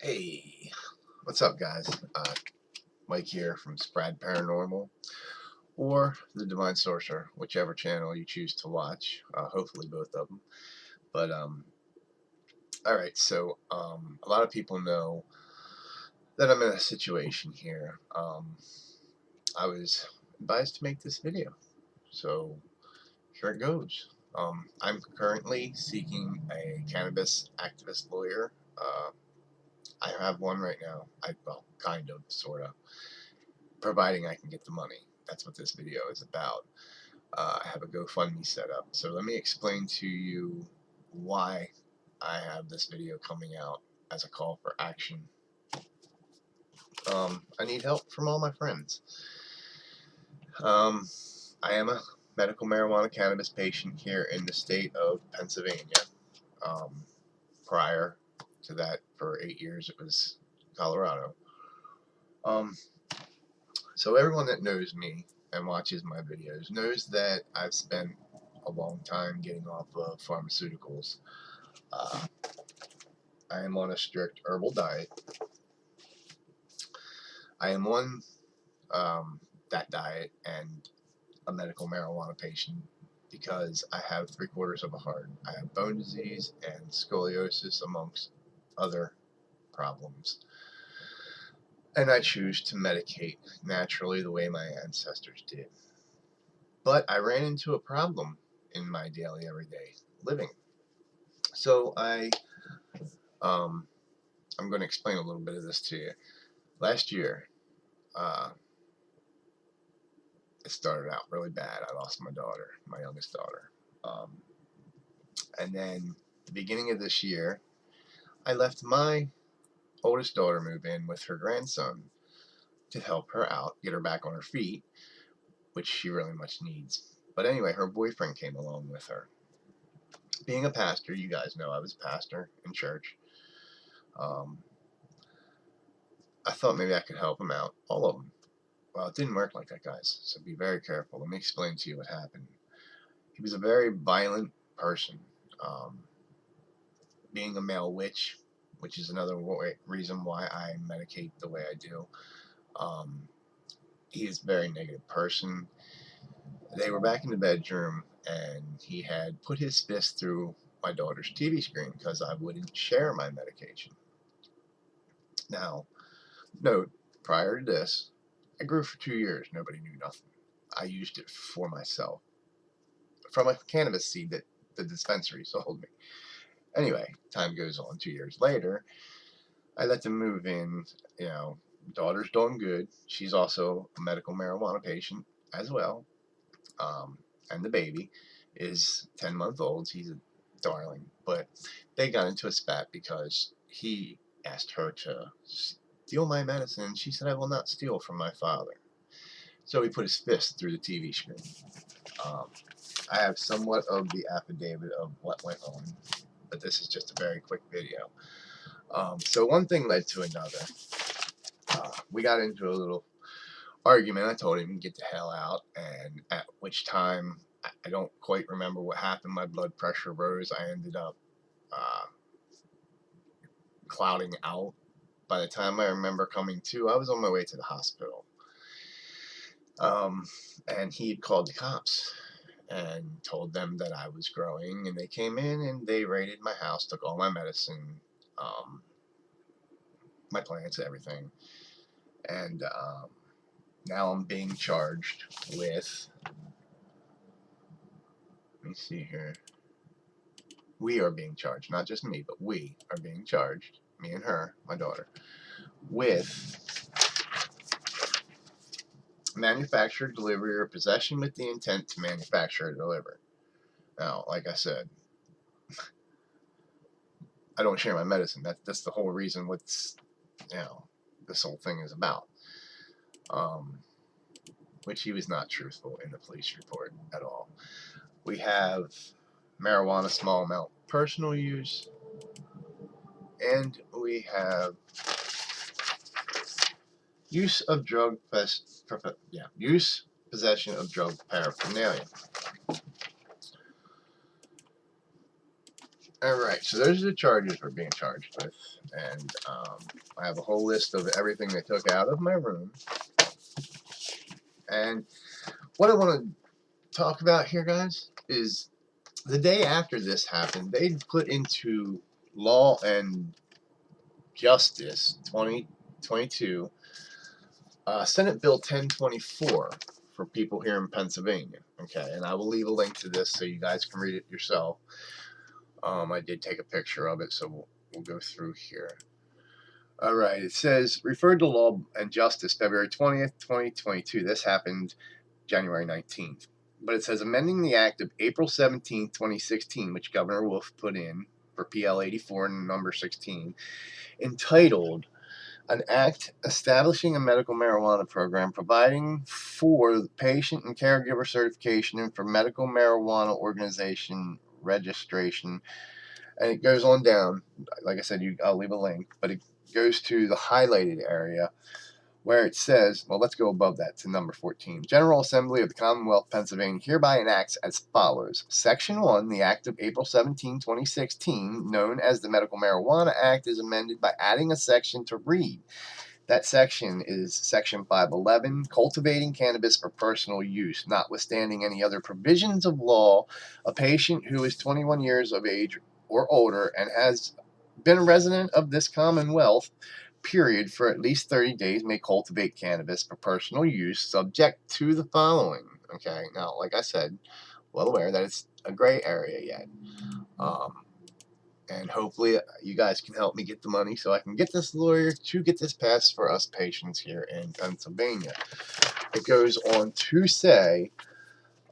Hey, what's up, guys? Mike here from Sprad Paranormal or the Divine Sorcerer, whichever channel you choose to watch. Hopefully, both of them. But all right. A lot of people know that I'm in a situation here. I was advised to make this video, so here it goes. I'm currently seeking a cannabis activist lawyer. I have one right now. Well, kind of, sort of, providing I can get the money. That's what this video is about. I have a GoFundMe set up. So let me explain to you why I have this video coming out as a call for action. I need help from all my friends. I am a medical marijuana cannabis patient here in the state of Pennsylvania. Prior to that, for 8 years, it was Colorado. So everyone that knows me and watches my videos knows that I've spent a long time getting off of pharmaceuticals. Uh, I am on a strict herbal diet. I am on that diet and a medical marijuana patient because I have 3/4 of a heart. I have bone disease and scoliosis, amongst other problems. And I choose to medicate naturally the way my ancestors did. But I ran into a problem in my daily, everyday living. So I'm going to explain a little bit of this to you. Last year, uh, it started out really bad. I lost my daughter, my youngest daughter. And then the beginning of this year, I left my oldest daughter move in with her grandson to help her out, get her back on her feet, which she really much needs. But anyway, her boyfriend came along with her. Being a pastor, you guys know I was a pastor in church. Um, I thought maybe I could help him out, all of them. Well, it didn't work like that, guys, so be very careful. Let me explain to you what happened. He was a very violent person. Um, Being a male witch, which is another reason why I medicate the way I do. Um, he is a very negative person. They were back in the bedroom, and he had put his fist through my daughter's TV screen because I wouldn't share my medication. Now, note, prior to this, I grew for 2 years. Nobody knew nothing. I used it for myself from a cannabis seed that the dispensary sold me. Anyway, time goes on. 2 years later, I let them move in. You know, daughter's doing good. She's also a medical marijuana patient as well. And the baby is 10 months old. He's a darling. But they got into a spat because he asked her to steal my medicine. She said, "I will not steal from my father." So he put his fist through the TV screen. Um, I have somewhat of the affidavit of what went on, but this is just a very quick video. So one thing led to another. We got into a little argument. I told him to get the hell out, and at which time, I don't quite remember what happened. My blood pressure rose. I ended up clouding out. By the time I remember coming to, I was on my way to the hospital. And he had called the cops and told them that I was growing, and they came in and they raided my house, took all my medicine, my plants, everything. And now I'm being charged with, let me see here. We are being charged, not just me, but we are being charged, me and her, my daughter, with manufacture, delivery, or possession with the intent to manufacture or deliver. Now, like I said, I don't share my medicine. That's the whole reason what's, this whole thing is about. Which he was not truthful in the police report at all. We have marijuana, small amount, personal use, and we have use, possession of drug paraphernalia. Alright, so those are the charges we're being charged with. And I have a whole list of everything they took out of my room. And what I want to talk about here, guys, is the day after this happened, they put into Law and Justice 2022 Senate Bill 1024 for people here in Pennsylvania. Okay, and I will leave a link to this so you guys can read it yourself. I did take a picture of it, so we'll go through here. All right, it says, referred to Law and Justice, February 20th, 2022. This happened January 19th. But it says, amending the act of April 17th, 2016, which Governor Wolf put in for PL 84 and number 16, entitled, an act establishing a medical marijuana program, providing for patient and caregiver certification and for medical marijuana organization registration. And it goes on down. Like I said, I'll leave a link, but it goes to the highlighted area where it says, well, let's go above that to number 14. General Assembly of the Commonwealth of Pennsylvania hereby enacts as follows. Section 1, the Act of April 17, 2016, known as the Medical Marijuana Act, is amended by adding a section to read. That section is Section 511, cultivating cannabis for personal use. Notwithstanding any other provisions of law, a patient who is 21 years of age or older and has been a resident of this Commonwealth period for at least 30 days may cultivate cannabis for personal use, subject to the following. Okay, now, like I said, well aware that it's a gray area yet. And hopefully you guys can help me get the money so I can get this lawyer to get this passed for us patients here in Pennsylvania. It goes on to say,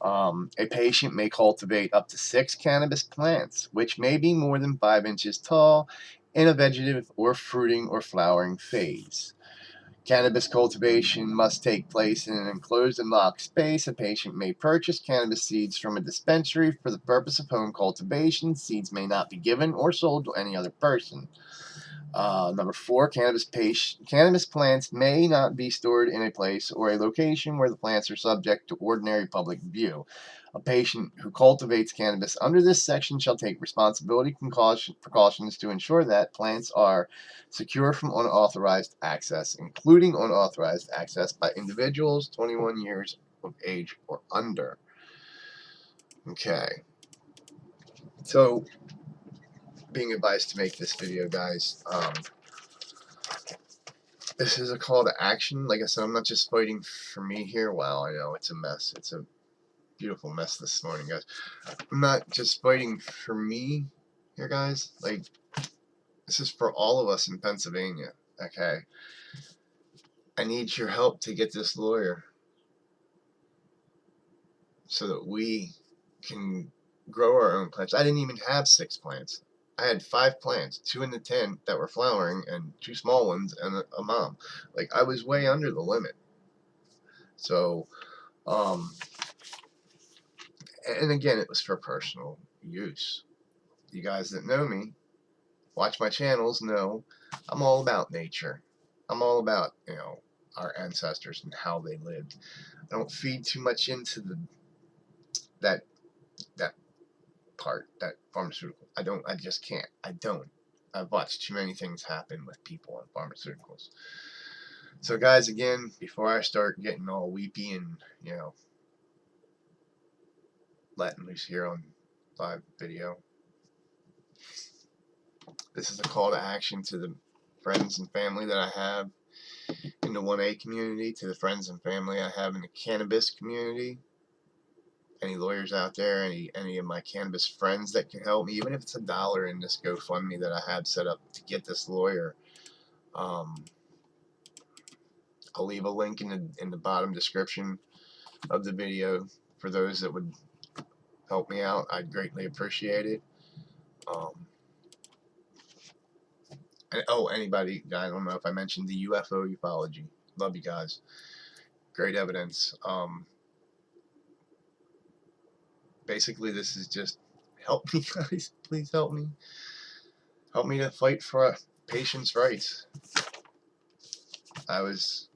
a patient may cultivate up to 6 cannabis plants, which may be more than 5 inches tall, in a vegetative or fruiting or flowering phase. Cannabis cultivation must take place in an enclosed and locked space. A patient may purchase cannabis seeds from a dispensary for the purpose of home cultivation. Seeds may not be given or sold to any other person. Number 4, cannabis plants may not be stored in a place or a location where the plants are subject to ordinary public view. A patient who cultivates cannabis under this section shall take responsibility precautions to ensure that plants are secure from unauthorized access, including unauthorized access by individuals 21 years of age or under. Okay. So, being advised to make this video, guys, this is a call to action. Like I said, I'm not just fighting for me here. Wow, I know it's a mess. It's a beautiful mess this morning, guys. I'm not just fighting for me here, guys. Like, this is for all of us in Pennsylvania, okay? I need your help to get this lawyer so that we can grow our own plants. I didn't even have 6 plants. I had 5 plants, 2 in the tent that were flowering and 2 small ones and a mom. Like, I was way under the limit. So, and again, it was for personal use. You guys that know me, watch my channels, know I'm all about nature. I'm all about, our ancestors and how they lived. I don't feed too much into that that part, that pharmaceutical. I just can't. I don't. I've watched too many things happen with people on pharmaceuticals. So guys, again, before I start getting all weepy and, letting loose here on live video, this is a call to action to the friends and family that I have in the 1A community, to the friends and family I have in the cannabis community. Any lawyers out there, any of my cannabis friends that can help me, even if it's $1 in this GoFundMe that I have set up to get this lawyer. I'll leave a link in the bottom description of the video for those that would help me out. I'd greatly appreciate it. Anybody, I don't know if I mentioned the UFO ufology. Love you guys. Great evidence. Basically, this is just help me, guys. Please help me. Help me to fight for patients' rights. I was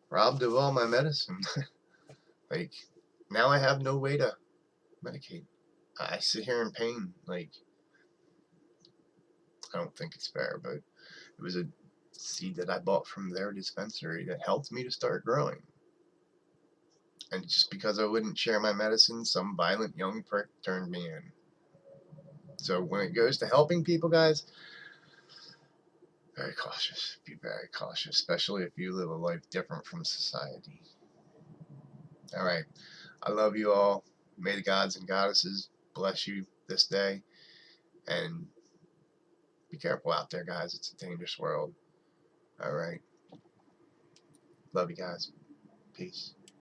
robbed of all my medicine. Like, now I have no way to medicate. I sit here in pain. Like, I don't think it's fair, but it was a seed that I bought from their dispensary that helped me to start growing. And just because I wouldn't share my medicine, some violent young prick turned me in. So when it goes to helping people, guys, very cautious. Be very cautious, especially if you live a life different from society. All right. I love you all. May the gods and goddesses bless you this day. And be careful out there, guys. It's a dangerous world. All right. Love you guys. Peace.